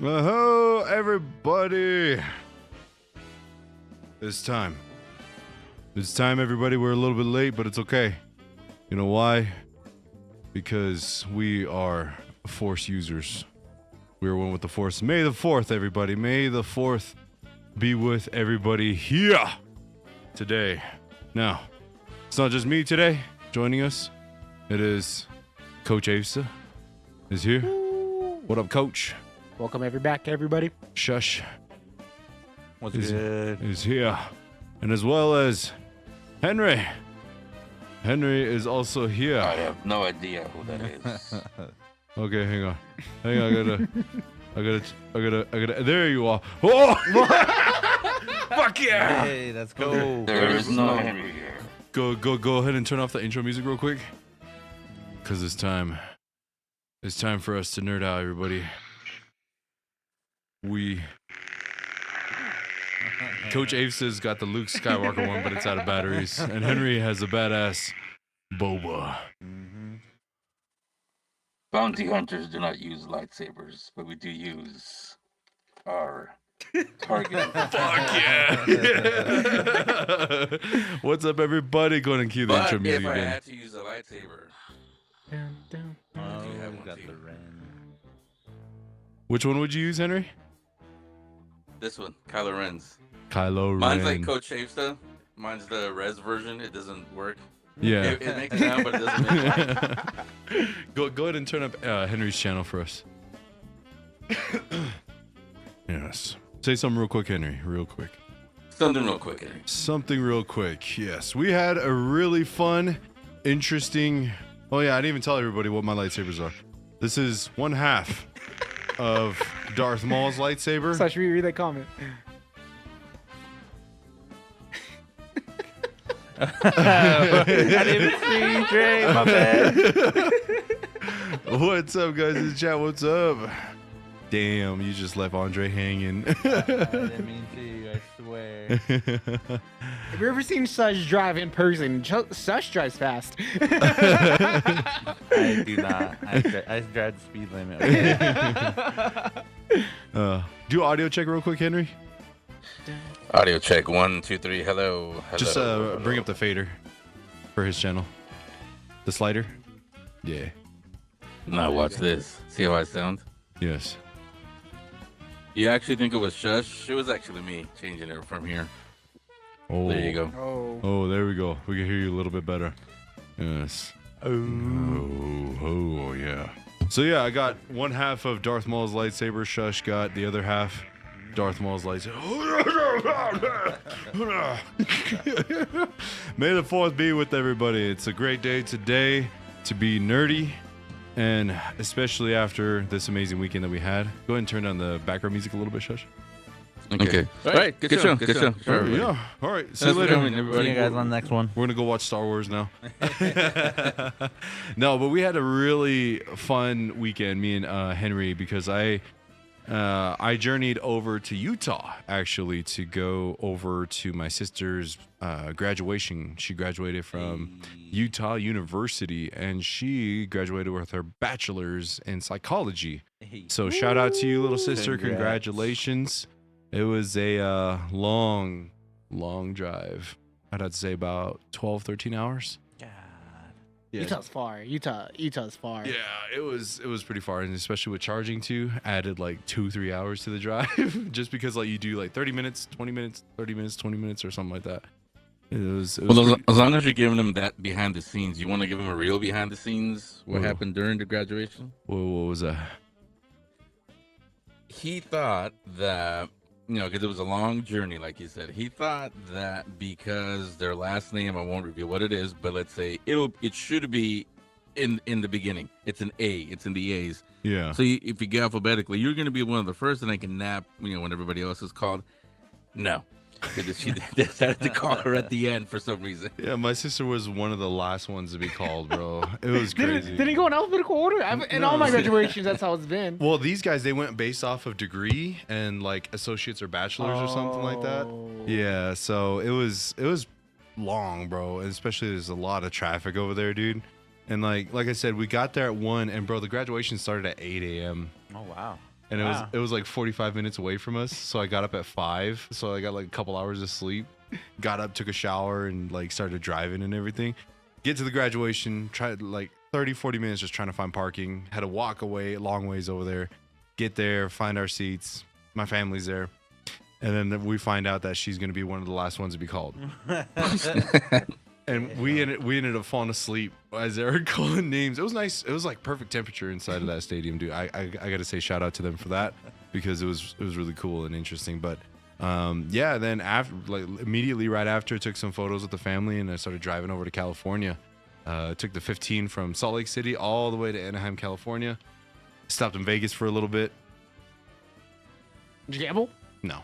Hello, everybody. It's time. It's time, everybody. We're a little bit late, but it's okay. You know why? Because we are Force users. We are one with the Force. May the 4th, everybody. May the 4th be with everybody here today. Now, it's not just me today joining us. It is Coach Asa is here. What up, Coach? Welcome everybody. Shush. What's good? Is here. And as well as Henry. Henry is also here. I have no idea who that is. Okay, hang on. I gotta, there you are. Oh! Fuck yeah! Hey, let's go. There is no Henry here. Go ahead and turn off the intro music real quick. Cause it's time. It's time for us to nerd out, everybody. Coach Ave's got the Luke Skywalker one, but it's out of batteries. And Henry has a badass Boba. Mm-hmm. Bounty hunters do not use lightsabers, but we do use our targeting. Fuck yeah! What's up, everybody? Go ahead and cue the intro But music if I again. had to use a lightsaber, Oh, Do you have we one got too? the Ren. Which one would you use, Henry? this one, Kylo Ren's. Kylo Ren. Mine's like Coach Shavesta. Mine's the res version. It doesn't work. Yeah. It makes sound, but it doesn't make sound. Go ahead and turn up Henry's channel for us. Yes. Say something real quick, Henry. Real quick. Something real quick, Henry. Something real quick. Yes. We had a really fun, interesting... Oh, yeah. I didn't even tell everybody what my lightsabers are. This is one half of Darth Maul's lightsaber. So should we read that comment? I didn't see Dre, my bad. What's up, guys in the chat? What's up? Damn, you just left Andre hanging. I didn't mean to, I swear. Have you ever seen Sush drive in person? Sush drives fast. I do not. I drive the speed limit. Do audio check real quick, Henry. Audio check. 1, 2, 3. Hello. Just bring up the fader for his channel. The slider. Yeah. Now watch this. See how I sound? Yes. You actually think it was Shush? It was actually me changing it from here. Oh. There you go. Oh, there we go. We can hear you a little bit better. Yes. Oh, yeah. So yeah, I got one half of Darth Maul's lightsaber. Shush got the other half. Darth Maul's lightsaber. May the 4th be with everybody. It's a great day today to be nerdy, and especially after this amazing weekend that we had. Go ahead and turn down the background music a little bit, Shush. Okay. All right. Good show. Good show. Oh, yeah. All right. See you later. See you guys on the next one. We're gonna go watch Star Wars now. No, but we had a really fun weekend, me and Henry, because I journeyed over to Utah actually to go over to my sister's graduation. She graduated from Utah University, and she graduated with her bachelor's in psychology. So shout out to you, little sister. Congrats. Congratulations. It was a long drive. I'd have to say about 12, 13 hours. God. Yeah. Utah's far. Utah's far. Yeah, it was pretty far, and especially with charging too, added like 2-3 hours to the drive, just because like you do like 30 minutes, 20 minutes, 30 minutes, 20 minutes, or something like that. It was Well, pretty- as long as you're giving them that behind the scenes, you want to give them a real behind the scenes. What Whoa. happened during the graduation? what was that? He thought that, because it was a long journey, like you said. He thought that because their last name, I won't reveal what it is, but let's say it should be in the beginning. It's an A. It's in the A's. Yeah. So if you go alphabetically, you're going to be one of the first, and I can nap, when everybody else is called. No. Because she decided to call her at the end for some reason. Yeah, my sister was one of the last ones to be called, bro. It was crazy. Did he go in alphabetical order? In all my graduations, that's how it's been. Well, these guys, they went based off of degree and like associates or bachelors or something like that. Oh. Yeah, so it was long, bro. And especially there's a lot of traffic over there, dude. And like I said, we got there at 1, and bro, the graduation started at 8 a.m. Oh, wow. and Wow. it was like 45 minutes away from us. So I got up at 5, so I got like a couple hours of sleep. Got up, took a shower, and like started driving and everything. Get to the graduation, tried like 30-40 minutes just trying to find parking. Had to walk away a long ways over there. Get there, find our seats. My family's there. And then we find out that she's going to be one of the last ones to be called. And we ended up falling asleep as they were calling names. It was nice. It was like perfect temperature inside of that stadium, dude. I got to say shout out to them for that because it was really cool and interesting. But yeah, then after, like immediately right after, took some photos with the family and I started driving over to California. Took the 15 from Salt Lake City all the way to Anaheim, California. Stopped in Vegas for a little bit. Did you gamble? No.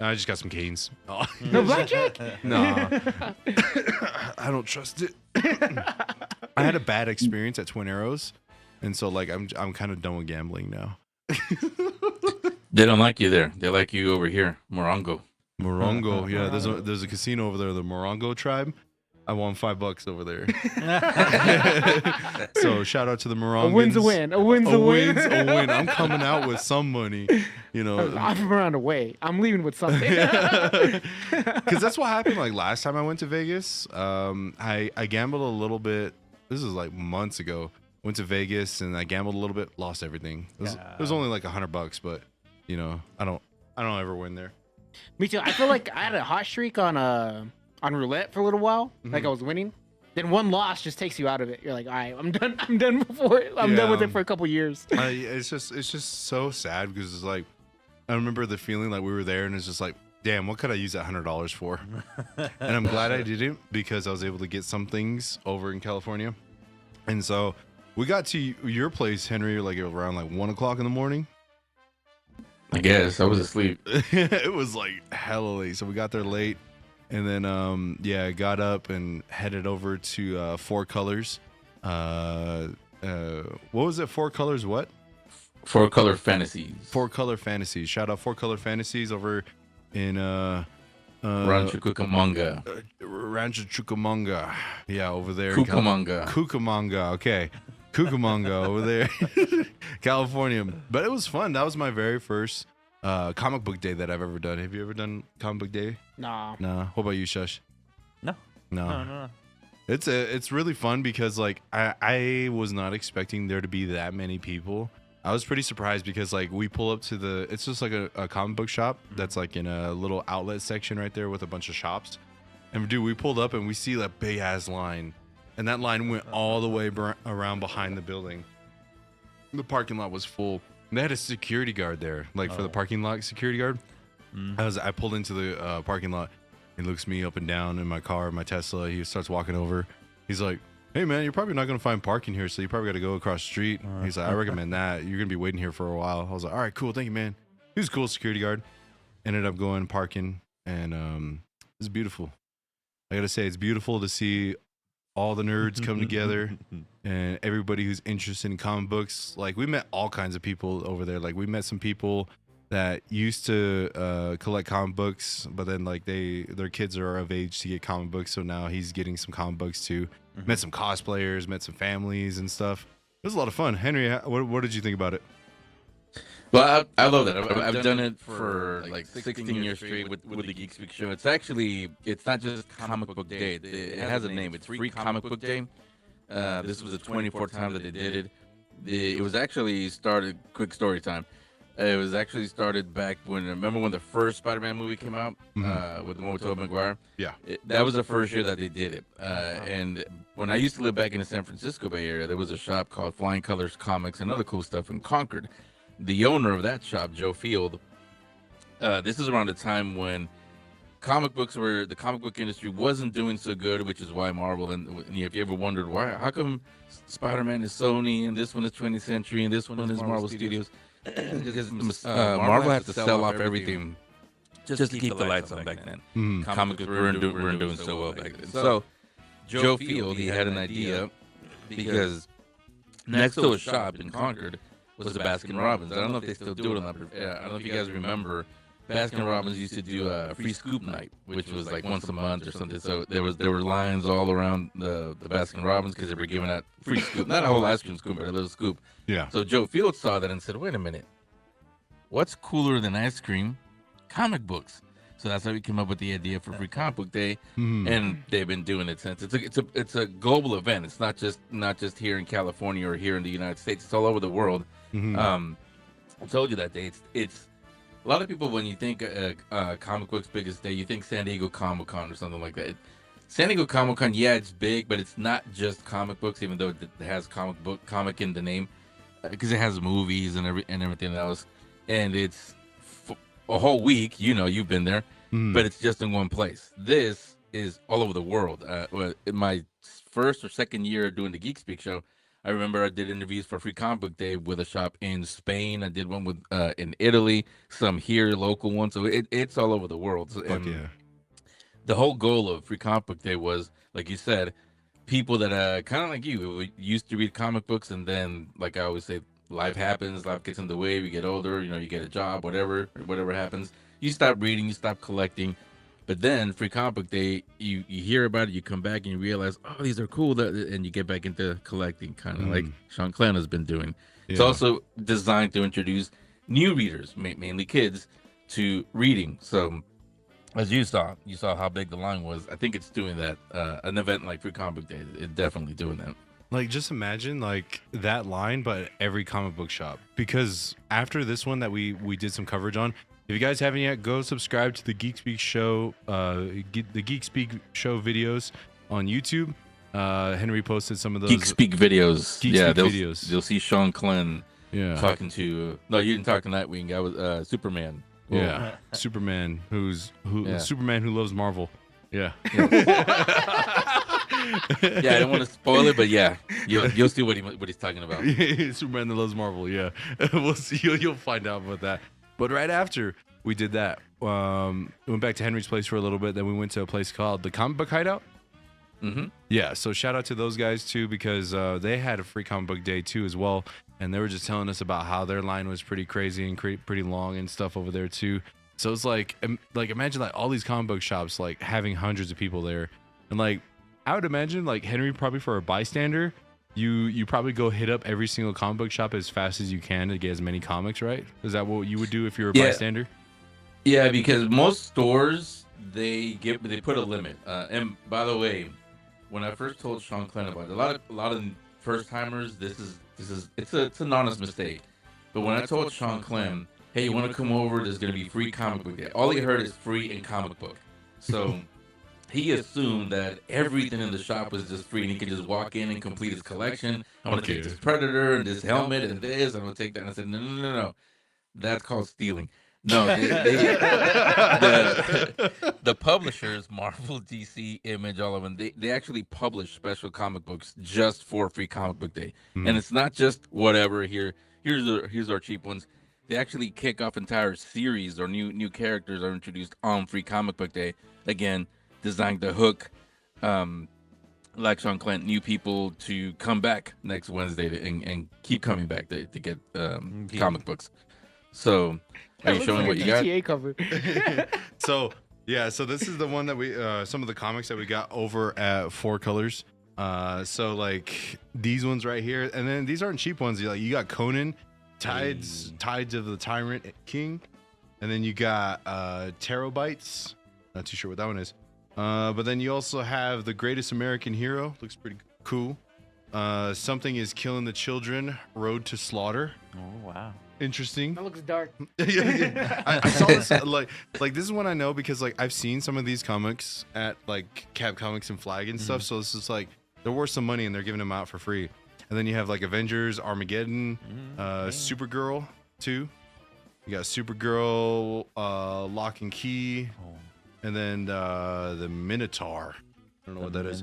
I just got some canes. Oh. No blackjack? No. I don't trust it. I had a bad experience at Twin Arrows, and so like I'm kind of done with gambling now. They don't like you there. They like you over here, Morongo. Morongo, yeah. There's a casino over there, the Morongo tribe. I won $5 over there. So shout out to the Morongans. A win's a win. A win's a win. win's a win. I'm coming out with some money, you know. I'm from around the way. I'm leaving with something. Because that's what happened like last time I went to Vegas. I gambled a little bit. This is like months ago. Went to Vegas and I gambled a little bit, lost everything. It was only like $100, but you know, I don't ever win there. Me too. I feel like I had a hot streak on roulette for a little while. Like I was winning. Then one loss just takes you out of it. You're like, all right, I'm done. I'm done before. I'm done with it for a couple years. It's just so sad because it's like I remember the feeling like we were there and it's just like, damn, what could I use that $100 for? And I'm glad I didn't because I was able to get some things over in California. And so we got to your place, Henry, like around like 1 o'clock in the morning. I guess I was asleep. It was like hella late, so we got there late, and then yeah, got up and headed over to Four Colors. What was it? Four Colors what? Four Color Fantasies. Four Color Fantasies. Shout out Four Color Fantasies over in Rancho Cucamonga. Rancho Cucamonga. Yeah, over there. Cucamonga. Cucamonga. Okay. Cucamonga over there, California. But it was fun. That was my very first comic book day that I've ever done. Have you ever done comic book day? Nah. Nah. What about you, Shush? No. No. It's really fun because like I was not expecting there to be that many people. I was pretty surprised because like we pull up to it's just like a comic book shop that's like in a little outlet section right there with a bunch of shops. And dude, we pulled up and we see that big ass line. And that line went all the way around behind the building. The parking lot was full. And they had a security guard there, like for the parking lot security guard. I pulled into the parking lot. He looks me up and down in my car, my Tesla. He starts walking over. He's like, hey, man, you're probably not going to find parking here, so you probably got to go across the street. He's like, I recommend that. You're going to be waiting here for a while. I was like, all right, cool. Thank you, man. He was a cool security guard. Ended up going parking, and it was beautiful. I got to say, it's beautiful to see all the nerds come together and everybody who's interested in comic books. Like we met all kinds of people over there. Like we met some people that used to collect comic books, but then like their kids are of age to get comic books. So now he's getting some comic books too. Met some cosplayers, met some families and stuff. It was a lot of fun. Henry, what did you think about it? Well, I love that. I've done it for like 16 years straight with the Geek Speak show. It's not just Comic Book Day. It has a name. It's Free Comic Book Day. This was the 24th time that they did it. It was actually started, quick story time. It was actually started back remember when the first Spider-Man movie came out with the one with Tobey Maguire? Yeah. That was the first year that they did it. And when I used to live back in the San Francisco Bay Area, there was a shop called Flying Colors Comics and other cool stuff in Concord. The owner of that shop, Joe Field, this is around the time when the comic book industry wasn't doing so good, which is why Marvel, and if you ever wondered how come Spider-Man is Sony and this one is 20th Century and this one is Marvel Studios, because Marvel had to sell off everything just to keep the lights on back then. Comics weren't doing so well back then. So Joe Field, he had an idea because next to a shop in Concord was the Baskin Robbins. I don't know if they still do it on that. I don't know if you guys remember. Baskin Robbins used to do a free scoop night, which was like once a month or something. So there were lines all around the Baskin Robbins because they were giving out free scoop, not a whole ice cream scoop, but a little scoop. Yeah. So Joe Field saw that and said, "Wait a minute, what's cooler than ice cream? Comic books. So that's how we came up with the idea for Free Comic Book Day, and they've been doing it since. It's a global event. It's not just here in California or here in the United States. It's all over the world. I told you that day. It's a lot of people, when you think comic books biggest day, you think San Diego Comic Con or something like that. San Diego Comic Con, yeah, it's big, but it's not just comic books, even though it has comic in the name, because it has movies and everything else, and it's a whole week. You know, you've been there, but it's just in one place. This is all over the world. In my first or second year doing the Geek Speak show, I remember I did interviews for Free Comic Book Day with a shop in Spain. I did one with in Italy, some here, local ones. So it's all over the world. Fuck yeah. The whole goal of Free Comic Book Day was, like you said, people that kind of like you used to read comic books, and then, like I always say, life happens, life gets in the way, we get older, you know, you get a job, whatever happens. You stop reading, you stop collecting. But then Free Comic Book Day, you hear about it, you come back and you realize, oh, these are cool, and you get back into collecting, kind of like Shanclen has been doing. Yeah. It's also designed to introduce new readers, mainly kids, to reading. So as you saw how big the line was. I think it's doing that. An event like Free Comic Book Day, it's definitely doing that. Like, just imagine like that line, but at every comic book shop. Because after this one that we did some coverage on, if you guys haven't yet, go subscribe to the Geek Speak Show, the Geek Speak Show videos on YouTube. Henry posted some of those Geek Speak videos. Videos. You'll see Shanclen talking Yeah. to. No, you didn't talk to Nightwing. I was Superman. Well, Yeah. Superman Superman who loves Marvel. Yeah. Yeah, I don't want to spoil it, but yeah, you'll see what he's talking about. Superman that loves Marvel. Yeah. We'll see. You'll find out about that. But right after we did that, we went back to Henry's place for a little bit. Then we went to a place called the Comic Book Hideout. Mm-hmm. Yeah, so shout out to those guys too, because they had a Free Comic Book Day too as well, and they were just telling us about how their line was pretty crazy and pretty long and stuff over there too. So it's like imagine like all these comic book shops like having hundreds of people there, and like I would imagine like Henry, probably for a bystander, you probably go hit up every single comic book shop as fast as you can to get as many comics, right? Is that what you would do if you were a bystander? Yeah, because most stores they put a limit. And by the way, when I first told Shanclen about it, a lot of first timers, it's an honest mistake. But when I told Shanclen, hey, you want to come over? There's going to be free comic book day. All he heard is free and comic book. So he assumed that everything in the shop was just free, and he could just walk in and complete his collection. I want to take this Predator and this helmet and this. I want to take that. And I said, no. That's called stealing. No, the publishers, Marvel, DC, Image, all of them, they actually publish special comic books just for Free Comic Book Day. And it's not just whatever, here's our cheap ones. They actually kick off entire series, or new characters are introduced on Free Comic Book Day. Again, designed to hook, like Shanclen, new people to come back next Wednesday and keep coming back to get comic books. So, are you showing what you got? GTA cover. So this is the one that we some of the comics that we got over at Four Colors. So like these ones right here, and then these aren't cheap ones. You got Conan, Tides of the Tyrant King, and then you got Terabytes. Not too sure what that one is. But then you also have the Greatest American Hero. Looks pretty cool. Something is Killing the Children. Road to Slaughter. Oh wow. Interesting. That looks dark. Yeah. I saw this like this is one I know because like I've seen some of these comics at like Cap Comics and Flag and stuff. So this is like they're worth some money and they're giving them out for free. And then you have like Avengers, Armageddon, Supergirl too. You got Supergirl, Lock and Key, and then the Minotaur. I don't know what that is.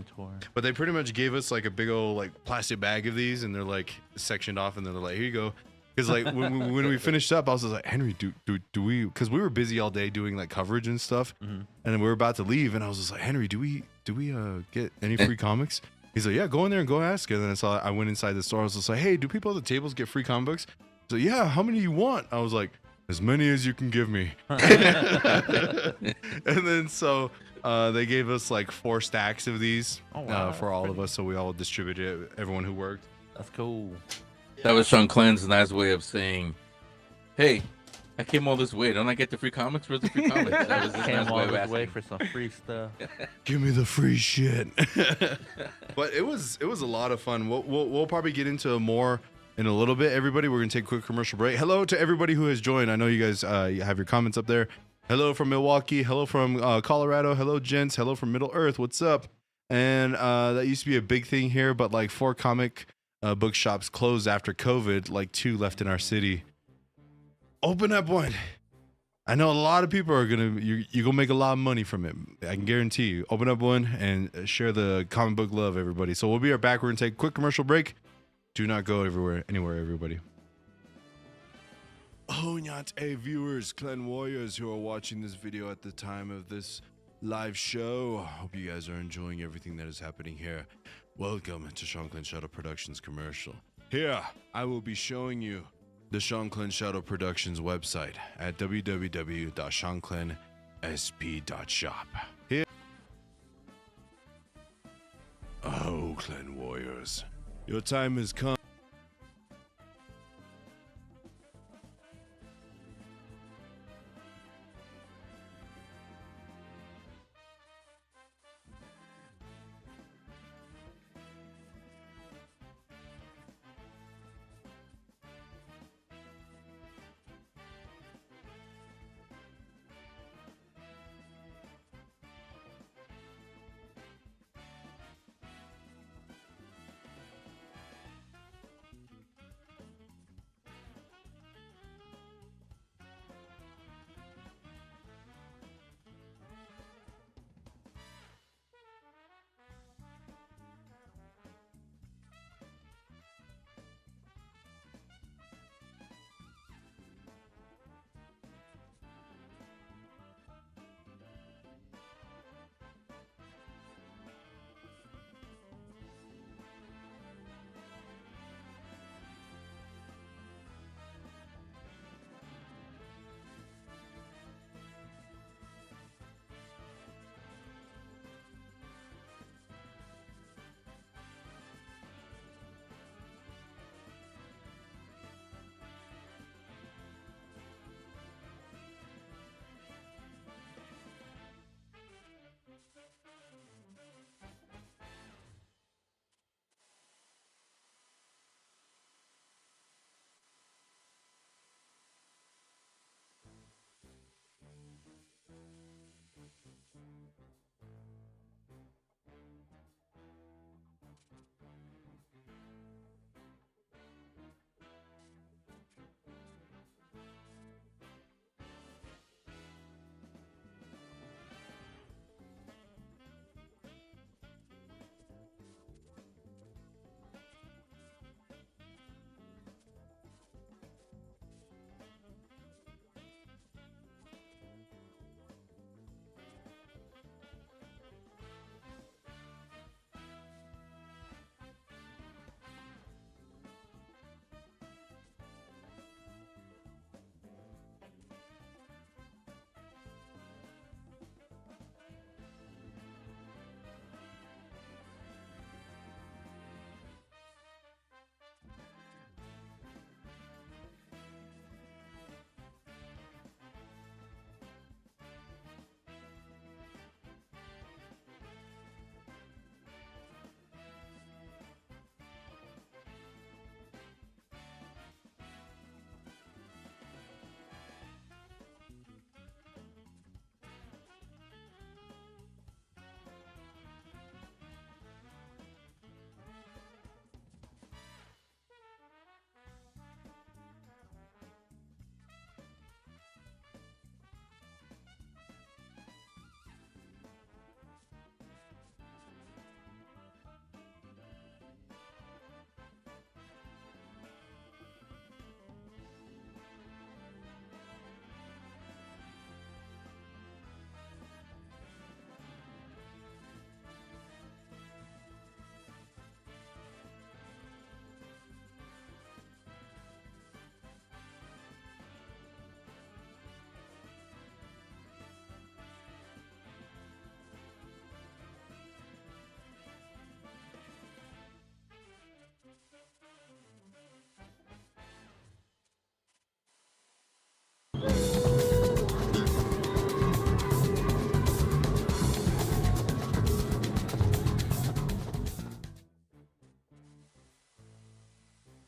But they pretty much gave us like a big old like plastic bag of these, and they're like sectioned off, and then they're like, here you go. Because like when we finished up, I was just like, Henry, do we? Because we were busy all day doing like coverage and stuff, and then we were about to leave, and I was just like, Henry, do we get any free comics? He's like, yeah, go in there and go ask. And then I went inside the store. I was just like, hey, do people at the tables get free comic books? He's like, yeah, how many do you want? I was like, as many as you can give me. And then so they gave us like 4 stacks of these for all of us, so we all distributed it, everyone who worked. That's cool. That was Shanclen's nice way of saying, hey, I came all this way. Don't I get the free comics? Where's the free comics? That was this Came man's all way of this way asking. for some free stuff. Give me the free shit. But it was a lot of fun. We'll probably get into more in a little bit. Everybody, we're gonna take a quick commercial break. Hello to everybody who has joined. I know you guys you have your comments up there. Hello from Milwaukee. Hello from Colorado. Hello, gents. Hello from Middle Earth. What's up? And that used to be a big thing here, but like 4 comic bookshops closed after COVID. Like 2 left in our city. Open up one. I know a lot of people are you're gonna make a lot of money from it. I can guarantee you. Open up one and share the comic book love, everybody. So we'll be right back. We're gonna take a quick commercial break. Do not go anywhere, everybody. Oh, not viewers, clan warriors who are watching this video at the time of this live show. Hope you guys are enjoying everything that is happening here. Welcome to Shanclen Shadow Productions commercial. Here, I will be showing you the Shanclen Shadow Productions website at www.shanclensp.shop. Here. Oh, clan warriors, your time has come.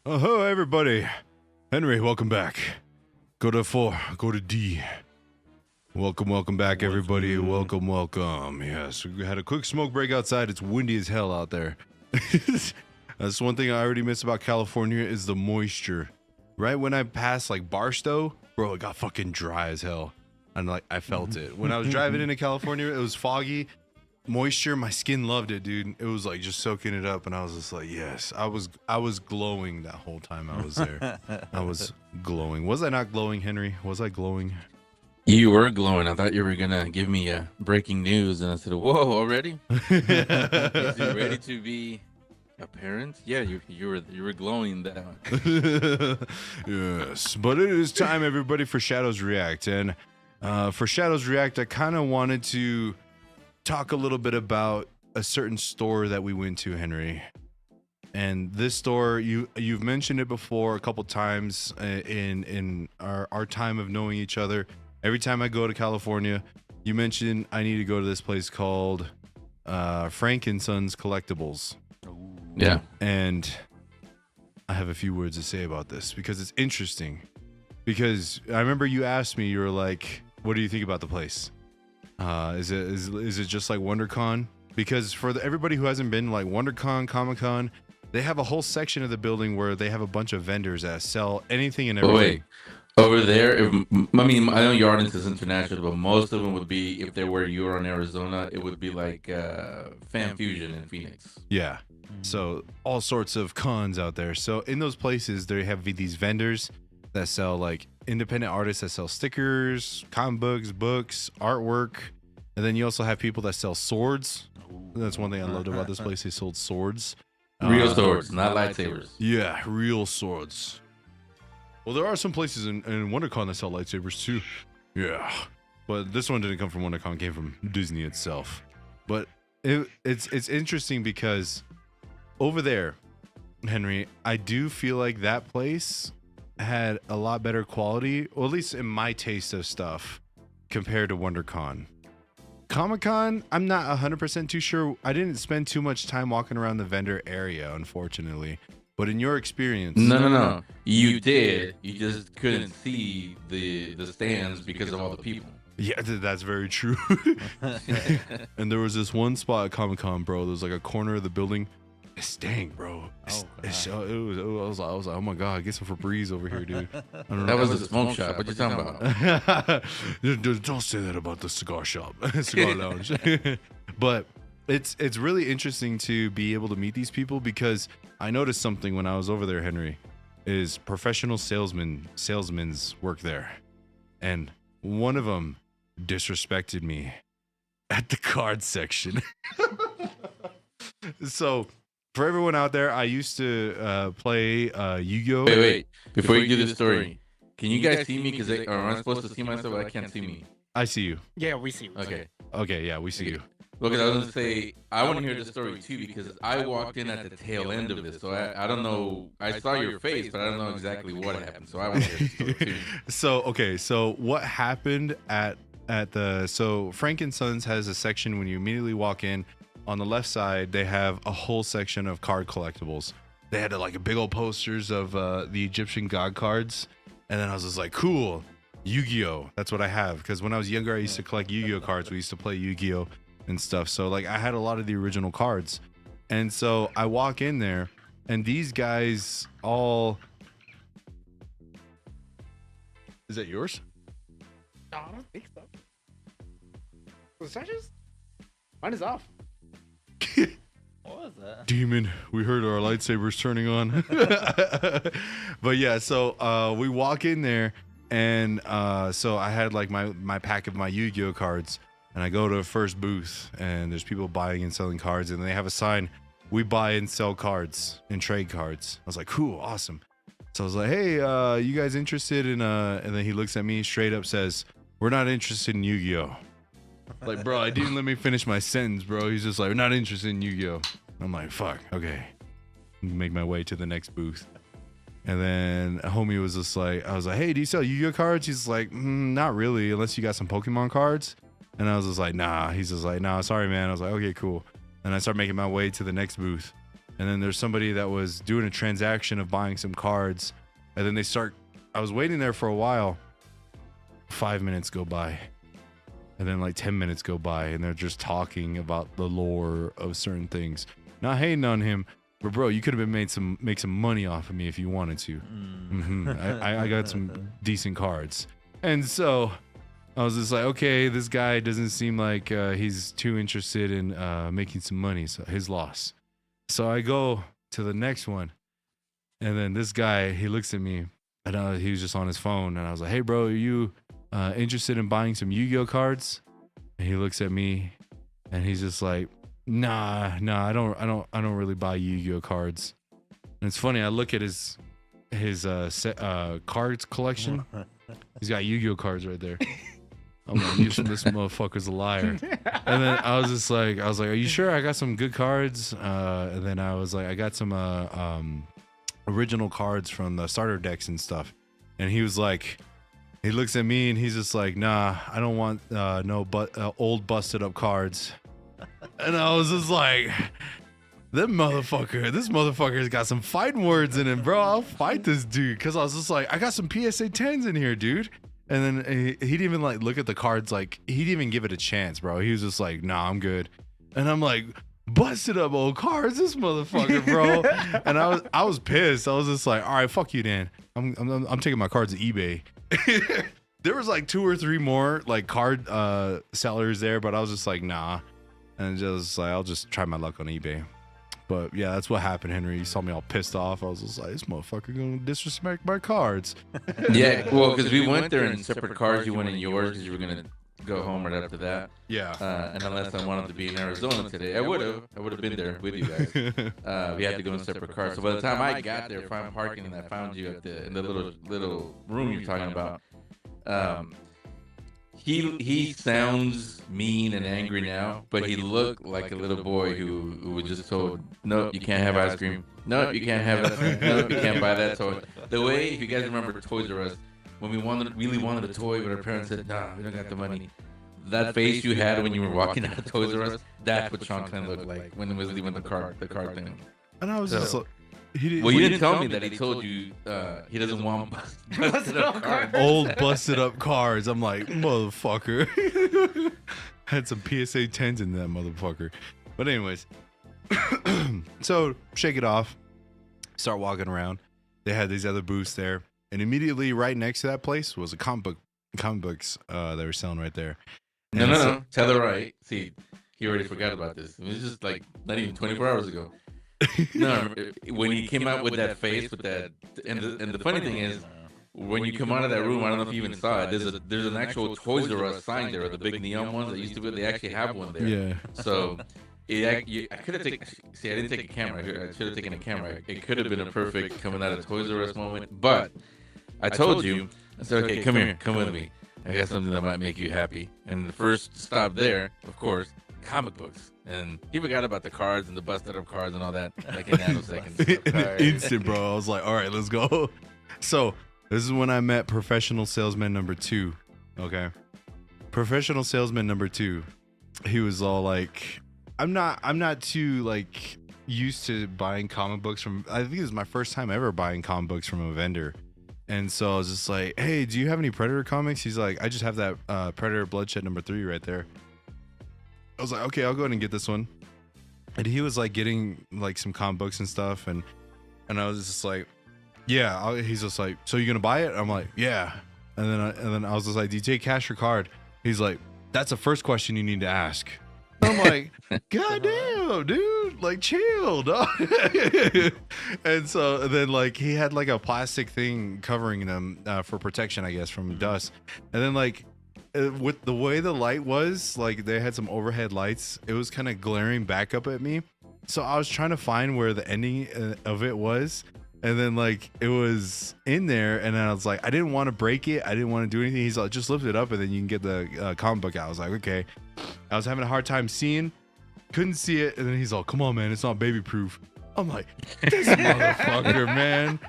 Oh, hello, everybody. Henry, welcome back. Go to 4, go to D. Welcome back, everybody. Welcome. Yes, we had a quick smoke break outside. It's windy as hell out there. That's one thing I already miss about California is the moisture. Right when I passed like Barstow, bro, it got fucking dry as hell. And like I felt it. When I was driving into California, it was foggy. Moisture, my skin loved it, dude. It was like just soaking it up, and I was just like, yes. I was glowing that whole time I was there. I was glowing. Was I not glowing, Henry? Was I glowing? You were glowing. I thought you were gonna give me a breaking news, and I said, "Whoa, already? Is you ready to be a parent?" Yeah, you were glowing that. Yes, but it is time, everybody, for Shadows React, and for Shadows React, I kind of wanted to talk a little bit about a certain store that we went to, Henry. And this store, you've mentioned it before a couple times in our time of knowing each other. Every time I go to California, you mention I need to go to this place called Frank and Sons Collectibles. Yeah. And I have a few words to say about this because it's interesting. Because I remember you asked me, you were like, what do you think about the place? Is it just like WonderCon? Because for everybody who hasn't been, like WonderCon, Comic-Con, they have a whole section of the building where they have a bunch of vendors that sell anything and everything. Wait, over there, I mean, I know your audience is international, but most of them would be, if they were you or in Arizona, it would be like Fan Fusion in Phoenix. Yeah. So all sorts of cons out there. So in those places, they have these vendors that sell like independent artists that sell stickers, comic books, artwork. And then you also have people that sell swords. That's one thing I loved about this place. They sold swords. Real swords, not lightsabers. Yeah, real swords. Well, there are some places in WonderCon that sell lightsabers too. Yeah. But this one didn't come from WonderCon, it came from Disney itself. But it's interesting because over there, Henry, I do feel like that place had a lot better quality, or at least in my taste of stuff, compared to WonderCon. Comic-Con, I'm not 100% too sure. I didn't spend too much time walking around the vendor area, unfortunately. But in your experience... No. You did. You just couldn't see the stands because of all the people. Yeah, that's very true. And there was this one spot at Comic-Con, bro. There was like a corner of the building. It stank, bro. I was like, oh my god, get some Febreze over here, dude. I don't know. That was a smoke shop. What you talking about? Don't say that about the cigar shop, cigar lounge. But it's really interesting to be able to meet these people because I noticed something when I was over there, Henry, is professional salesmen's work there, and one of them disrespected me at the card section. So. For everyone out there, I used to play Yu-Gi-Oh! Wait. Before you do this story, can you guys see me? Because am I supposed to see myself? I can't see me. I see you. Yeah, we see you. Okay, yeah, we see you. Well, because I was going to say, I want to hear the story too, because I walked in at the tail end of this. So I don't know. I saw your face, but I don't know exactly what happened. So I want to hear the story too. So what happened at Frank and Sons has a section when you immediately walk in. On the left side, they have a whole section of card collectibles. They had like a big old posters of the Egyptian god cards. And then I was just like, cool, Yu-Gi-Oh! That's what I have. Because when I was younger, I used to collect Yu-Gi-Oh! Cards. We used to play Yu-Gi-Oh! And stuff. So like I had a lot of the original cards. And so I walk in there and these guys all... Is that yours? No, I don't think so. Was that just... Mine is off. What was that? Demon, we heard our lightsabers turning on. But yeah, so we walk in there and so I had like my pack of my Yu-Gi-Oh cards and I go to the first booth and there's people buying and selling cards and they have a sign, we buy and sell cards and trade cards. I was like, cool, awesome. So I was like, hey, you guys interested in and then he looks at me straight up, says, we're not interested in Yu-Gi-Oh. Like, bro, I didn't let me finish my sentence, bro. He's just like, we're not interested in Yu-Gi-Oh. I'm like, fuck, okay. Make my way to the next booth. And then a homie was just like, I was like, hey, do you sell Yu-Gi-Oh cards? He's like, not really, unless you got some Pokemon cards. And I was just like, nah. He's just like, nah, sorry, man. I was like, okay, cool. And I started making my way to the next booth. and then there's somebody that was doing a transaction of buying some cards, and then I was waiting there for a while. 5 minutes go by, and then like 10 minutes go by, and they're just talking about the lore of certain things. Not hating on him, but bro, you could have make some money off of me if you wanted to. I got some decent cards, and so I was just like, okay, this guy doesn't seem like he's too interested in making some money, so his loss. So I go to the next one, and then this guy, he looks at me, and he was just on his phone, and I was like, hey bro, are you interested in buying some Yu-Gi-Oh cards? And he looks at me, and he's just like, nah, I don't really buy Yu-Gi-Oh cards. And it's funny, I look at his cards collection. He's got Yu-Gi-Oh cards right there. I'm like, this motherfucker's a liar. And then I was like, are you sure? I got some good cards. And then I was like, I got some original cards from the starter decks and stuff. And he was like, he looks at me and he's just like, nah, I don't want old busted up cards. And I was just like, this motherfucker's got some fighting words in him, bro. I'll fight this dude. Cause I was just like, I got some PSA 10s in here, dude. And then he didn't even like look at the cards. Like he didn't even give it a chance, bro. He was just like, nah, I'm good. And I'm like, busted up old cards, this motherfucker, bro. And I was pissed. I was just like, all right, fuck you, Dan. I'm taking my cards to eBay. There was like 2 or 3 more like card sellers there, but I was just like, nah. And just like, I'll just try my luck on eBay. But yeah, that's what happened, Henry. You saw me all pissed off. I was just like, this motherfucker gonna disrespect my cards. Yeah, well, because we went there in separate cars. You went in yours because you were gonna go home right after that. Yeah. And unless I wanted to be in Arizona today, I would have been there with you guys. We had to go in separate cars. So by the time I got there, found parking, and I found you in the little room you're talking about. He sounds mean and angry now, but he looked like a little boy who was just told, nope, you can't have ice cream. Nope, you can't have that. Nope, you can't buy that toy. The way, if you guys remember Toys R Us, when we really wanted a toy, but our parents said, nah, we don't got the money. That face you had when you were walking out of Toys R Us, that's what Shanclen looked like when he was leaving the card thing. And I was just like, you didn't tell me that he told you he doesn't want busted up cards. Old busted up cards. I'm like, motherfucker. Had some PSA 10s in that motherfucker. But anyways, so shake it off. Start walking around. They had these other booths there, and immediately right next to that place was a comic books they were selling right there. And No. Tell her right. See, he already forgot about this. It was just like not even 24 hours ago. No, when he came out with that face, with that, and the funny thing is, when you come out of that room, I don't know if you even saw it. There's an actual Toys R Us sign there, the big neon ones that used to be. They actually have one there. Yeah. So, I could have taken. See, I didn't take a camera. I should have taken a camera. It could have been a perfect coming out of Toys R Us moment. But I told you, I said, okay, come here, come with me. I got something that might make you happy. And the first stop there, of course, comic books. And he forgot about the cards and the busted up cards and all that, like in nanoseconds. Instant, bro. I was like, all right, let's go. So this is when I met professional salesman number 2. Okay. Professional salesman number 2. He was all like, I'm not too like used to buying comic books from, I think it was my first time ever buying comic books from a vendor. And so I was just like, hey, do you have any Predator comics? He's like, I just have that Predator Bloodshed number 3 right there. I was like, okay, I'll go ahead and get this one. And he was like getting like some comic books and stuff, and I was just like, yeah. He's just like, so you gonna buy it? I'm like, yeah. And then I was just like, do you take cash or card? He's like, that's the first question you need to ask. I'm like, God damn, dude, like chill, dog. And so then like he had like a plastic thing covering them for protection, I guess, from dust. And then like with the way the light was, like they had some overhead lights, it was kind of glaring back up at me. So I was trying to find where the ending of it was. And then like it was in there, and then I was like, I didn't want to break it. I didn't want to do anything. He's like, just lift it up and then you can get the comic book out. I was like, okay. I was having a hard time seeing, couldn't see it. And then he's like, come on, man, it's not baby proof. I'm like, this motherfucker, man.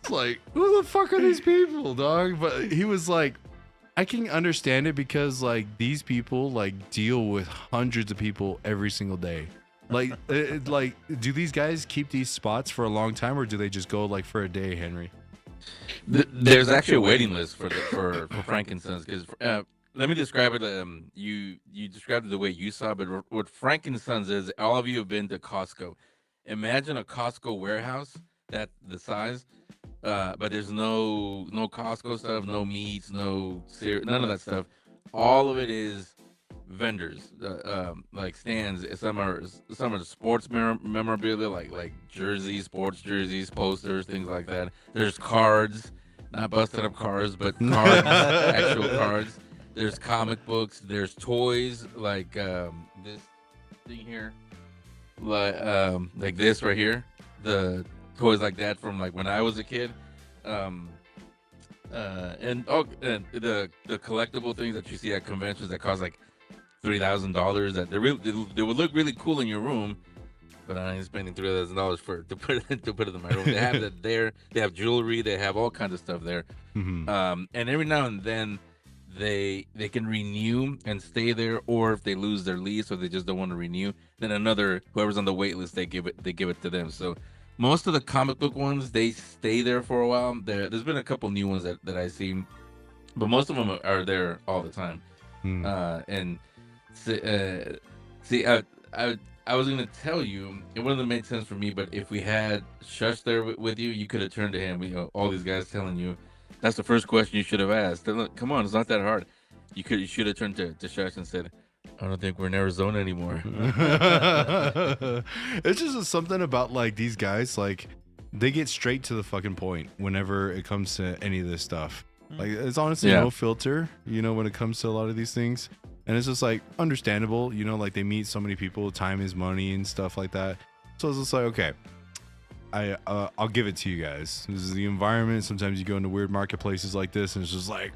It's like, who the fuck are these people, dog? But he was like, I can understand it because like these people like deal with hundreds of people every single day. Like, do these guys keep these spots for a long time, or do they just go like for a day, Henry? There's actually a waiting list for frankincense. Because let me describe it. You described it the way you saw, but what frankincense is, all of you have been to Costco. Imagine a Costco warehouse that the size, but there's no Costco stuff, no meats, no none of that stuff. All of it is vendors, like stands. Some are the sports memorabilia, like jerseys, sports jerseys, posters, things like that. There's cards, not busted up cars, but cards, actual cards. There's comic books. There's toys, like this thing here, like this right here. The toys like that from like when I was a kid. And the collectible things that you see at conventions that cost like $3,000, that they would look really cool in your room, but I ain't spending $3,000 to put it in my room. They have that there. They have jewelry. They have all kinds of stuff there. Mm-hmm. And every now and then they can renew and stay there, or if they lose their lease or they just don't want to renew, then whoever's on the wait list, they give it to them. So most of the comic book ones, they stay there for a while. There's been a couple new ones that I've seen, but most of them are there all the time. And see, I was going to tell you, it wouldn't have made sense for me, but if we had Shush there with you, you could have turned to him. All these guys telling you, that's the first question you should have asked. Look, come on, it's not that hard. You should have turned to Shush and said, I don't think we're in Arizona anymore. It's just something about like these guys, like they get straight to the fucking point whenever it comes to any of this stuff. Like it's honestly no filter, when it comes to a lot of these things. And it's just like understandable, like they meet so many people, time is money and stuff like that. So it's just like, okay, I'll give it to you guys. This is the environment. Sometimes you go into weird marketplaces like this and it's just like,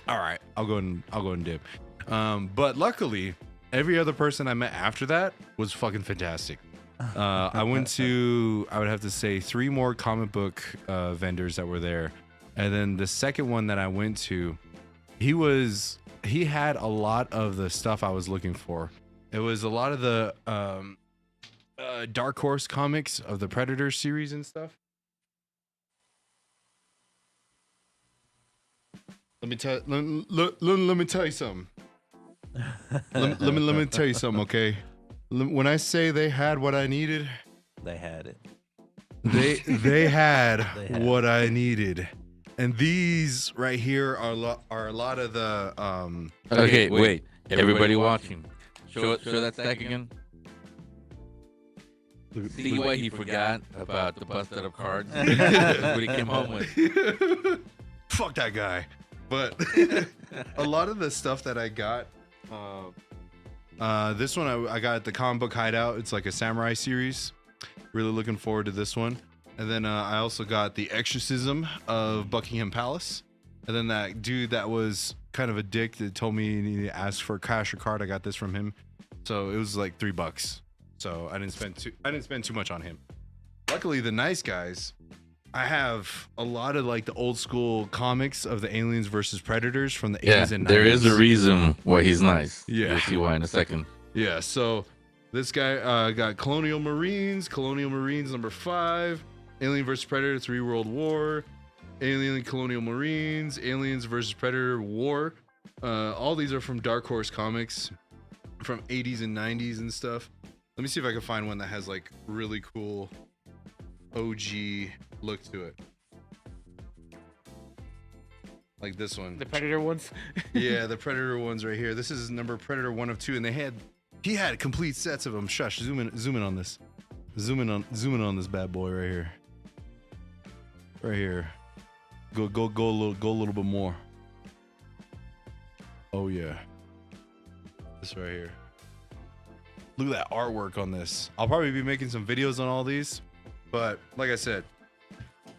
all right, I'll go and dip. But luckily, every other person I met after that was fucking fantastic. I went to, I would have to say, 3 more comic book vendors that were there. And then the second one that I went to, he had a lot of the stuff I was looking for. It was a lot of the Dark Horse comics of the Predator series and stuff. Let me tell you something. let me tell you something, okay? When I say they had what I needed, they had it. They had what I needed. And these right here are a lot of the Okay, wait. Everybody watching. Show that stack again. See what he forgot about the busted up cards. That's what he came home with. Fuck that guy. But a lot of the stuff that I got, this one I got at the Comic Book Hideout. It's like a samurai series. Really looking forward to this one. And then I also got The Exorcism of Buckingham Palace. And then that dude that was kind of a dick that told me he needed to ask for a cash or card. I got this from him. So it was like $3. So I didn't spend too much on him. Luckily, the nice guys, I have a lot of like the old school comics of the Aliens versus Predators from the 80s and 90s. There is a reason why he's nice. Yeah. You'll see why in a second. Yeah, so this guy got Colonial Marines number 5, Alien vs. Predator 3 World War, Alien Colonial Marines, Aliens vs. Predator War. All these are from Dark Horse Comics from 80s and 90s and stuff. Let me see if I can find one that has like really cool OG look to it. Like this one. The Predator ones? Yeah, the Predator ones right here. This is number Predator 1 of 2, and he had complete sets of them. Shush, zoom in on this. Zoom in on this bad boy right here. Right here. Go a little bit more. Oh yeah. This right here. Look at that artwork on this. I'll probably be making some videos on all these, but like I said,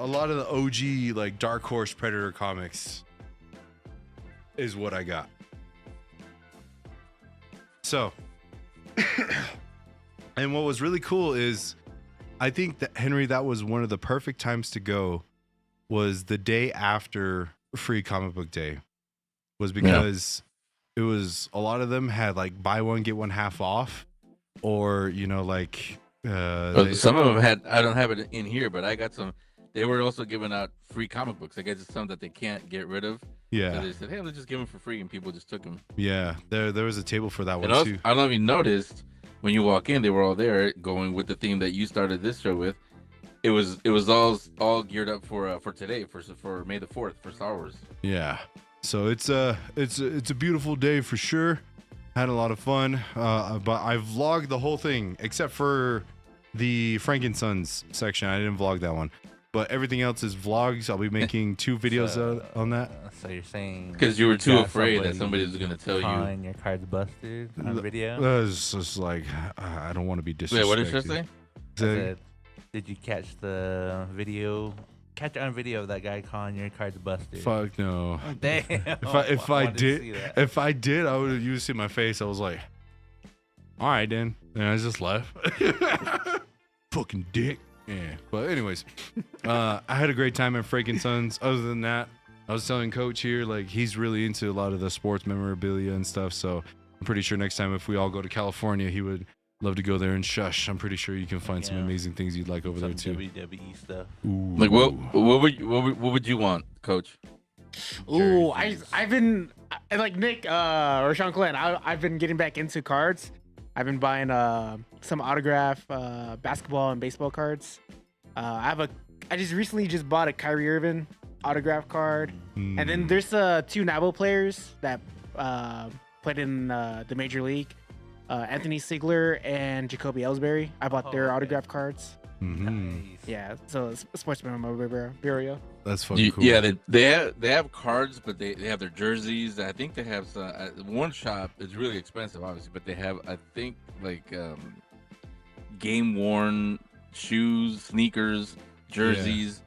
a lot of the OG like Dark Horse Predator comics is what I got. So, and what was really cool is I think that Henry, that was one of the perfect times to go, was the day after Free Comic Book Day, was because it was a lot of them had like buy one get one half off, or you know, like Some of them had. I don't have it in here, but I got some. They were also giving out free comic books. I guess it's some that they can't get rid of. So yeah, they said, "Hey, let's just give them for free," and people just took them. yeah. There was a table for that one And also, too. I don't know if you noticed when you walk in, they were all there going with the theme that you started this show with. It was all geared up for today for May the 4th for Star Wars. Yeah. So it's a beautiful day for sure. Had a lot of fun. But I vlogged the whole thing except for the Frankensons section. I didn't vlog that one. But everything else is vlogs. I'll be making 2 videos on that. So you're saying Because you were too got afraid that somebody was going to tell you. calling your card's busted on video? It's just like I don't want to be disrespected. Wait, what did she say? I said, did you catch the video? Catch it on video of that guy calling your card's busted. Fuck no. Damn. If I wanted to see did, that. if I did, I would. You see my face. I was like, all right, then. And I just left. Fucking dick. Yeah. But anyways, I had a great time at Frankensons. Other than that, I was telling Coach here, like he's really into a lot of the sports memorabilia and stuff. So I'm pretty sure next time if we all go to California, he would love to go there and shush. I'm pretty sure you can find some Yeah. amazing things you'd like over Some there too. WWE stuff. Ooh. Like what would you want, Coach? Ooh, Jerseys. I've been like Nick or Shanclen. I've been getting back into cards. I've been buying some autograph basketball and baseball cards. I just recently bought a Kyrie Irving autograph card, and then there's 2 Nabo players that played in the Major League. Anthony Sigler and Jacoby Ellsbury. I bought their okay. autograph cards. Mhm. Nice. Yeah, so it's sports memorabilia. That's fucking cool. Yeah, they have cards, but they have their jerseys. I think they have some, one shop. It's really expensive, obviously, but they have I think like game worn shoes, sneakers, jerseys.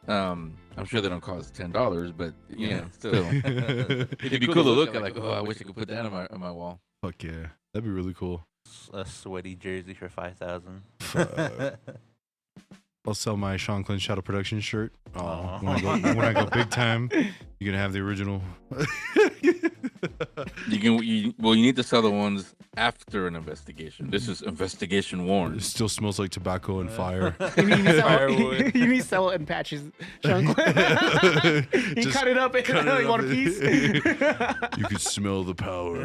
I'm sure they don't cost $10, but yeah, still it'd be cool to look at. Like, oh, I wish I could put that on my wall. Fuck yeah. That'd be really cool. A sweaty jersey for 5,000. Fuck. I'll sell my Shanclen Shadow Production shirt. Aw. When I go big time, you're gonna have the original. You need to sell the ones after an investigation. This is investigation It warned. still smells like tobacco and fire. You need to sell, Firewood. you need to sell it in patches, Shanclen. You Just cut it up. cut it You want a up. piece? You could smell the power.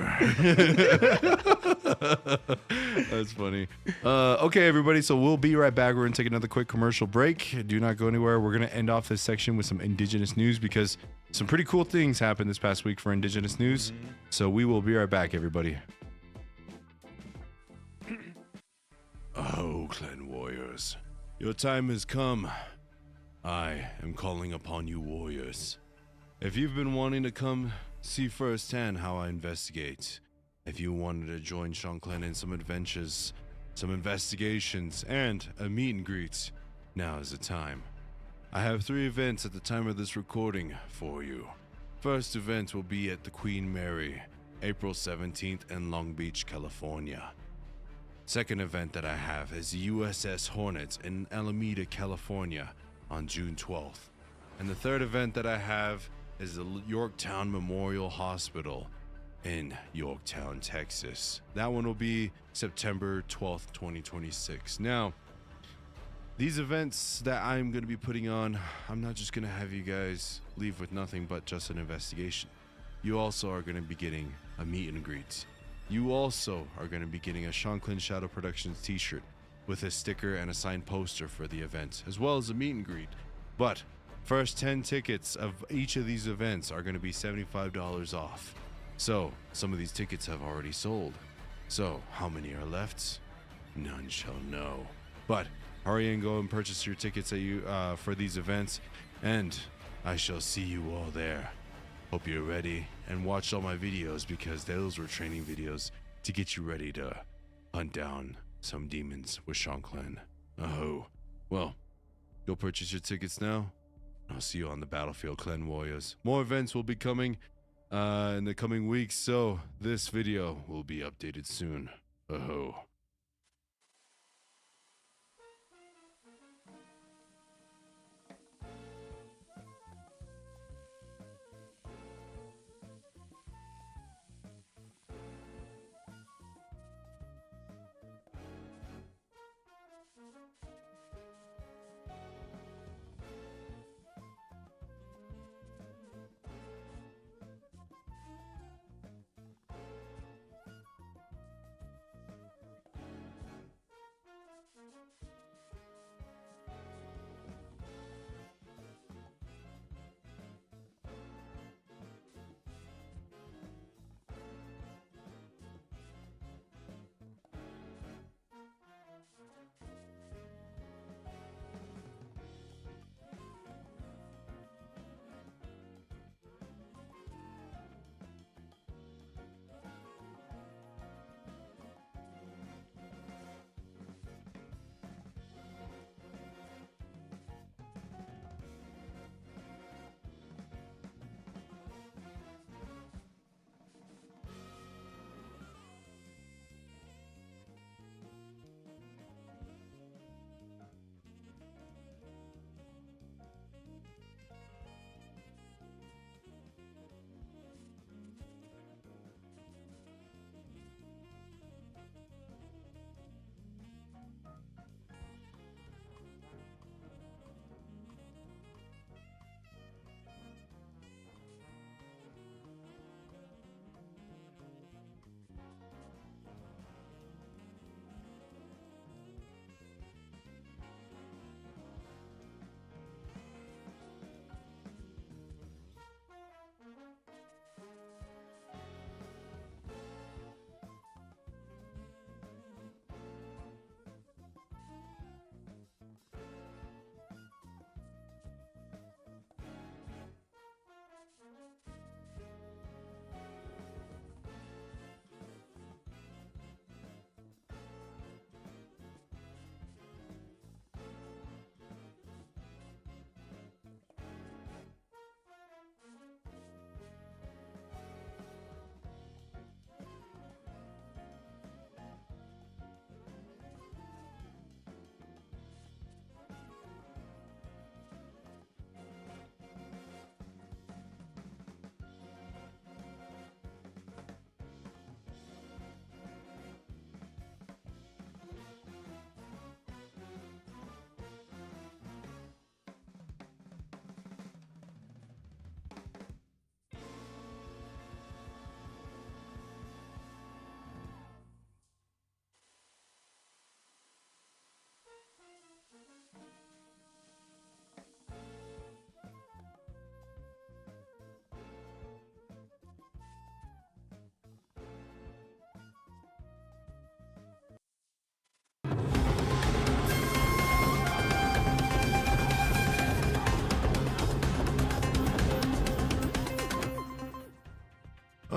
That's funny. Okay, everybody. So we'll be right back. We're gonna take another quick commercial break. Do not go anywhere. We're gonna end off this section with some Indigenous news because some pretty cool things happened this past week for Indigenous news. So we will be right back, everybody. Oh, Clan Warriors, your time has come. I am calling upon you, warriors. If you've been wanting to come see firsthand how I investigate, if you wanted to join Shanclen in some adventures, some investigations, and a meet and greet, now is the time. I have 3 events at the time of this recording for you. First event will be at the Queen Mary, April 17th in Long Beach, California. Second event that I have is the USS Hornet in Alameda, California on June 12th. And the third event that I have is the Yorktown Memorial Hospital in Yorktown, Texas. That one will be September 12th, 2026. Now, these events that I'm going to be putting on, I'm not just going to have you guys leave with nothing but just an investigation. You also are going to be getting a meet and greet. You also are going to be getting a Shanclen Shadow Productions t-shirt with a sticker and a signed poster for the event, as well as a meet and greet. But first 10 tickets of each of these events are going to be $75 off. So, some of these tickets have already sold. So, how many are left? None shall know. But hurry and go and purchase your tickets for these events, and I shall see you all there. Hope you're ready and watch all my videos because those were training videos to get you ready to hunt down some demons with Shanclen. Oh, well, go purchase your tickets now. I'll see you on the battlefield, Clan Warriors. More events will be coming in the coming weeks, so this video will be updated soon. Oh.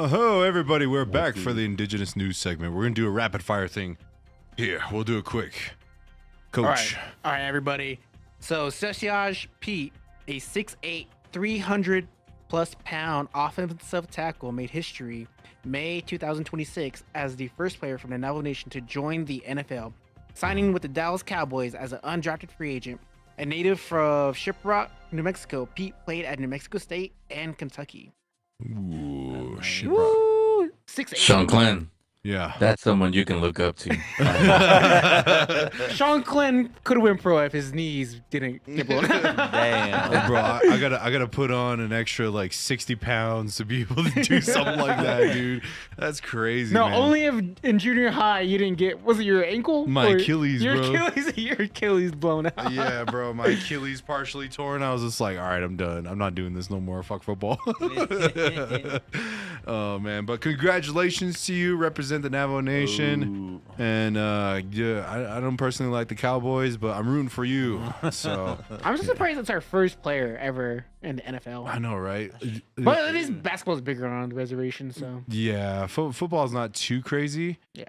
Oh, everybody, we're back for the Indigenous News segment. We're going to do a rapid fire thing. Here, we'll do it quick. Coach. All right, everybody. So, Sessiage Pete, a 6'8", 300-plus pound offensive tackle, made history May 2026 as the first player from the Navajo Nation to join the NFL, signing with the Dallas Cowboys as an undrafted free agent. A native from Shiprock, New Mexico, Pete played at New Mexico State and Kentucky. Ooh, shit. Woo! 6'8". Shanclen. Yeah. That's someone you can look up to. Shanclen could win pro if his knees didn't get blown out. Damn. Bro, I gotta put on an extra like 60 pounds to be able to do something like that, dude. That's crazy. No, man. only if in junior high you didn't get, was it your ankle? My Or Achilles, your bro. Your Achilles blown out. Yeah, bro, my Achilles partially torn. I was just like, all right, I'm done. I'm not doing this no more. Fuck football. Oh man, but congratulations to you. Represent the Navajo Nation. And yeah, I don't personally like the Cowboys, but I'm rooting for you. So I'm just surprised it's our first player ever in the NFL. I know, right? But at least basketball is bigger on the reservation, so. Yeah, football is not too crazy. Yeah.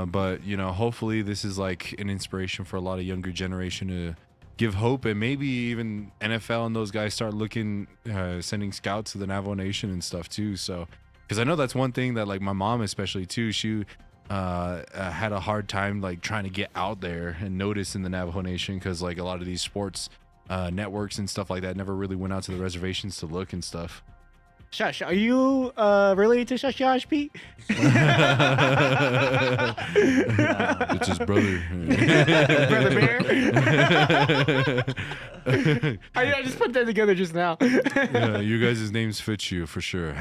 But you know, hopefully this is like an inspiration for a lot of younger generation to give hope, and maybe even NFL and those guys start looking, sending scouts to the Navajo Nation and stuff too. So, because I know that's one thing that like my mom especially too, she had a hard time like trying to get out there and notice in the Navajo Nation, because like a lot of these sports networks and stuff like that never really went out to the reservations to look and stuff. Shush, are you related to Shush Pete? It's his brother. Brother Bear? I just put that together just now. Yeah, you guys' names fit you for sure.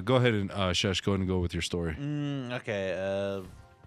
Go ahead and Shush, go ahead and go with your story. Okay.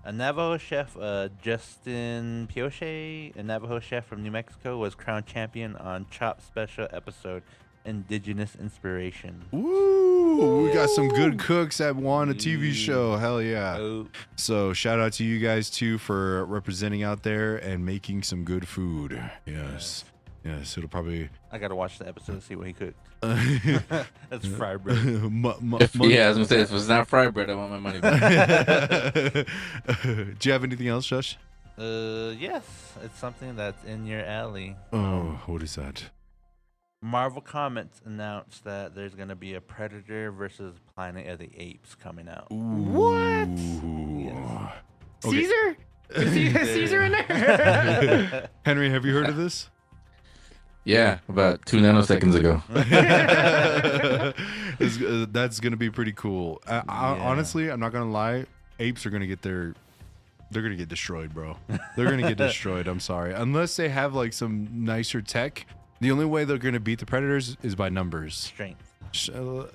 A Navajo chef, Justin Pioche, a Navajo chef from New Mexico, was crowned champion on Chop Special episode Indigenous Inspiration. Ooh, we got some good cooks that won a TV show. Hell yeah. Oh. So shout out to you guys too for representing out there and making some good food. Yes. Yes, it'll probably I gotta watch the episode to see what he cooked. yeah, That's fried bread. Yeah, I was gonna say if it's not fried bread, I want my money back. Do you have anything else, Shush? Yes, it's something that's in your alley. Oh, what is that? Marvel Comics announced that there's gonna be a Predator versus Planet of the Apes coming out. What? Yes. Okay. Caesar? Is Caesar in there? Henry, have you heard of this? Yeah, about 2 nanoseconds ago. That's gonna be pretty cool. Honestly, I'm not gonna lie. Apes are gonna get they're gonna get destroyed, bro. They're gonna get destroyed. I'm sorry. Unless they have like some nicer tech, the only way they're gonna beat the Predators is by numbers. Strength.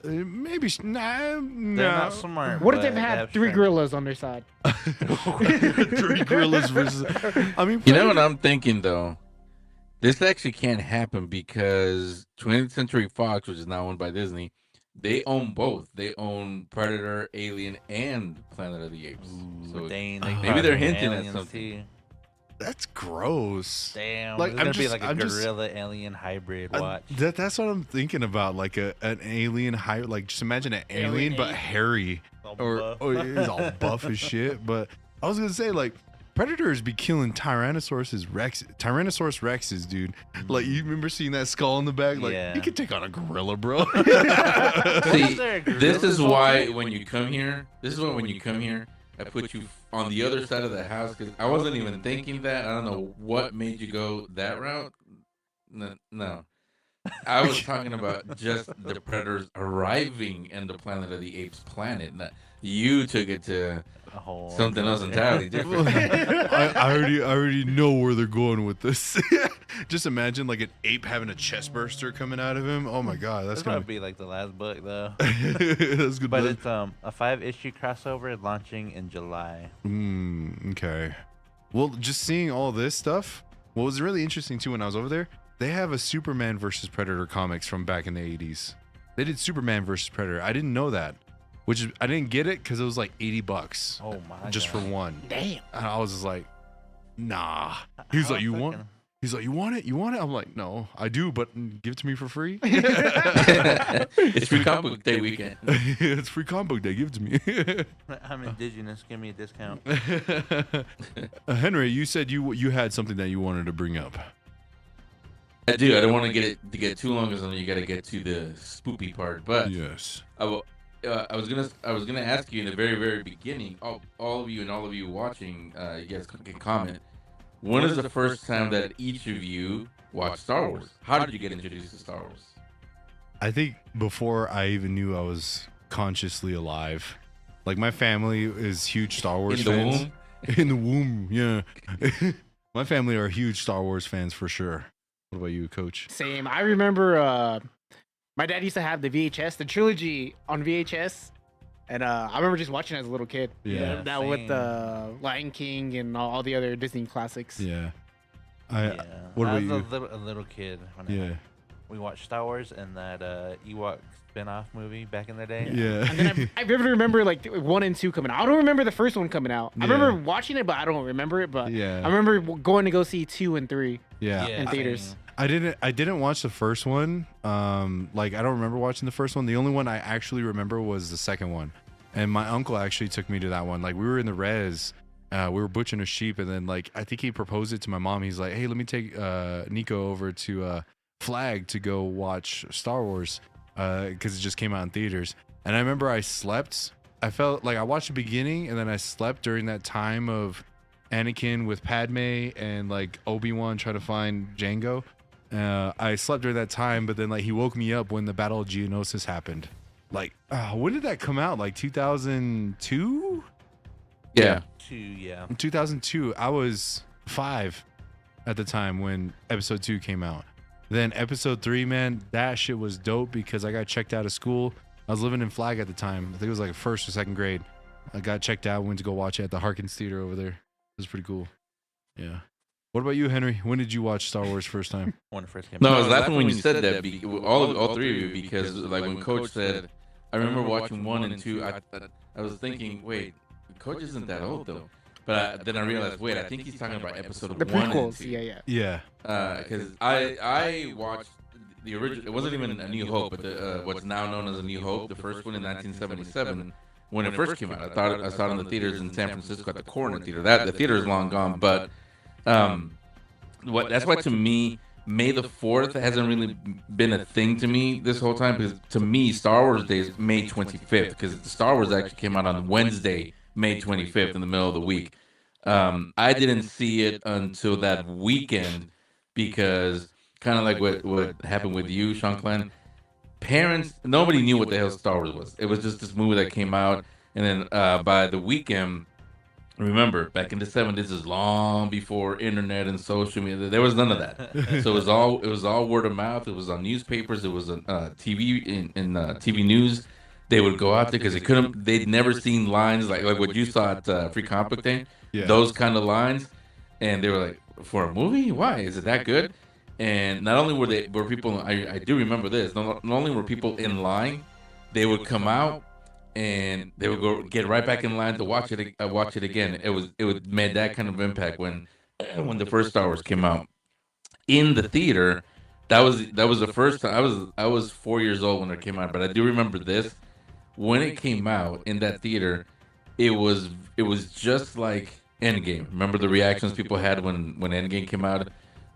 Maybe nah. They're not smart. What if but they've they had have 3 strength. gorillas on their side? 3 gorillas versus. I mean, You know what I'm thinking though? This actually can't happen because 20th Century Fox, which is now owned by Disney, they own both. They own Predator, Alien, and Planet of the Apes. So Dang, maybe they're hinting at aliens something. too. That's gross. Damn, Like, it's I'm gonna be just- like a I'm just- gorilla alien hybrid. Watch. That's what I'm thinking about. Like an alien like just imagine an alien but ape. hairy, All or buff. it's all buff as shit. But I was gonna say like predators be killing Tyrannosaurus Rexes, dude. Like you remember seeing that skull in the back? Like Yeah. you could take on a gorilla, bro. See, there a gorilla this is why involved? when you come here, I put you on the other side of the house because I wasn't even thinking that. I don't know what made you go that route. No. I was talking about just the predators arriving in the Planet of the Apes planet. You took it to A whole something else entirely different. I already know where they're going with this. Just imagine like an ape having a chest burster coming out of him. Oh my god, that's That's gonna gonna be like the last book though. that's good. But it's a 5-issue crossover launching in July. Okay. Well, just seeing all this stuff, what was really interesting too when I was over there, they have a Superman versus Predator comics from back in the 80s. They did Superman versus Predator. I didn't know that, which is, I didn't get it because it was like $80 Oh my just God. for one. Damn. And I was just like, nah. He was like, you want? He's like, you want it? You want it? I'm like, no, I do, but give it to me for free. It's free comic book day weekend. It's free comic book day. Give it to me. I'm indigenous. Give me a discount. Henry, you said you had something that you wanted to bring up. I do. I don't want to get too long, because I know you got to get to the spoopy part. But Yes. I was gonna ask you in the very, very beginning. All of you watching, you guys can comment. When is the first time that each of you watched Star Wars? How did you get introduced to Star Wars? I think before I even knew I was consciously alive, like my family is huge Star Wars In the fans. womb? In the womb, yeah. My family are huge Star Wars fans for sure. What about you, Coach? Same. I remember my dad used to have the VHS, the trilogy on VHS. And I remember just watching it as a little kid. Yeah. That with Lion King and all the other Disney classics. Yeah. Yeah. What I about was you? a little kid when Yeah. we watched Star Wars and that Ewok spin-off movie back in the day. Yeah. And then I vividly remember like 1 and 2 coming out. I don't remember the first one coming out. I Yeah. remember watching it, but I don't remember it. But Yeah. I remember going to go see 2 and 3 Yeah. in theaters. I didn't watch the first one. Like I don't remember watching the first one. The only one I actually remember was the second one. And my uncle actually took me to that one. Like we were in the res, we were butchering a sheep, and then like I think he proposed it to my mom. He's like, "Hey, let me take Nico over to Flag to go watch Star Wars because it just came out in theaters." And I remember I slept. I felt like I watched the beginning, and then I slept during that time of Anakin with Padme and like Obi-Wan trying to find Jango. I slept during that time, but then like he woke me up when the Battle of Geonosis happened. Like, when did that come out? Like 2002? Yeah. 2002. I was 5 at the time when episode 2 came out. Then episode 3, man, that shit was dope because I got checked out of school. I was living in Flag at the time. I think it was like first or second grade. I got checked out, went to go watch it at the Harkins Theater over there. It was pretty cool. Yeah. What about you, Henry? When did you watch Star Wars first time? When it first came No, out. I was laughing when you said that. All three of you, because like when Coach said, I remember watching 1 and 2. I was thinking, wait, Coach isn't that old though. But then I realized, wait, I think he's talking about episode The 1 and prequels, 2. yeah. Yeah. Because I watched the original. It wasn't even A New Hope, but what's now known as A New Hope, the first one in 1977. When it first came out, I saw it in the theaters in San Francisco at the Corner Theater. The theater is long gone, but that's why to me, May the 4th hasn't really been a thing to me this whole time, because to me, Star Wars Day is May 25th, because the Star Wars actually came out on Wednesday, May 25th, in the middle of the week. I didn't see it until that weekend, because kind of like what happened with you, Shanclen, parents, nobody knew what the hell Star Wars was. It was just this movie that came out, and then by the weekend, remember, back in the 70s, this is long before internet and social media. There was none of that. So it was all word of mouth. It was on newspapers. It was on TV in TV news. They would go out there because they'd never seen lines like what you saw at Free Comic Book Day. Yeah. Those kind of lines, and they were like, for a movie? Why is it that good? And not only were people, I do remember this. Not only were people in line, they would come out and they would go get right back in line to watch it again. It made that kind of impact when the first Star Wars came out in the theater. That was the first time. I was 4 years old when it came out, but I do remember this. When it came out in that theater, it was just like Endgame. Remember the reactions people had when Endgame came out,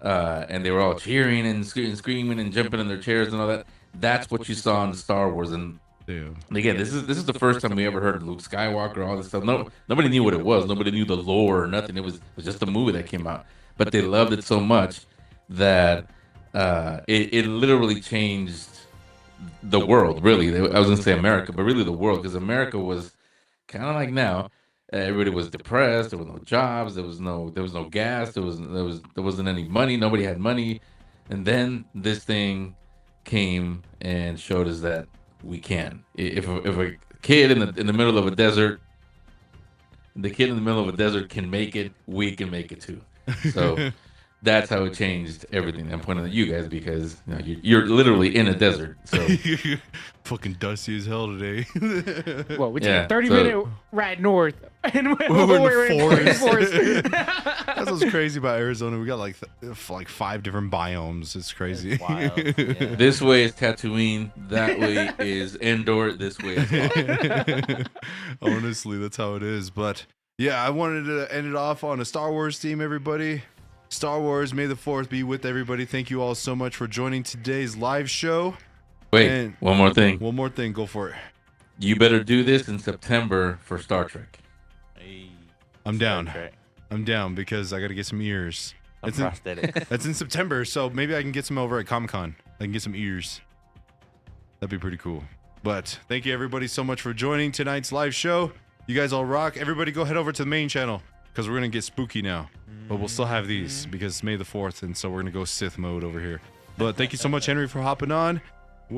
and they were all cheering and screaming and jumping in their chairs and all that. That's what you saw in Star Wars. And again, this is the first time we ever heard of Luke Skywalker, all this stuff. Nobody knew what it was. Nobody knew the lore or nothing. It was just a movie that came out. But they loved it so much that it literally changed the world, really. I was going to say America, but really the world, because America was kind of like now. Everybody was depressed. There was no jobs. There was no gas. There wasn't any money. Nobody had money. And then this thing came and showed us that we can. If a kid in the middle of a desert, the kid in the middle of a desert can make it, we can make it too. So that's how it changed everything. I'm pointing at you guys because you're literally in a desert. So fucking dusty as hell today. Well, we took a 30-minute ride north, and we're in the forest. That's That's what's crazy about Arizona. We got like 5 different biomes. It's crazy. It's wild. Yeah. This way is Tatooine. That way is Endor. This way is Lost. Honestly, that's how it is. But yeah, I wanted to end it off on a Star Wars theme, everybody. Star Wars, May the 4th be with everybody. Thank you all so much for joining today's live show. Wait, And one more thing. one more thing. Go for it. You better do this in September for Star Trek. Hey, I'm Star down. Trek. I'm down because I got to get some ears. Some It's in, prosthetics. that's in September, so maybe I can get some over at Comic-Con. I can get some ears. That'd be pretty cool. But thank you everybody so much for joining tonight's live show. You guys all rock. Everybody go head over to the main channel because we're going to get spooky now. But we'll still have these because it's May the 4th, and so we're going to go Sith mode over here. But thank you so much, Henry, for hopping on.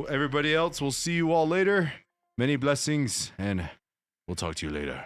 Everybody else, we'll see you all later. Many blessings, and we'll talk to you later.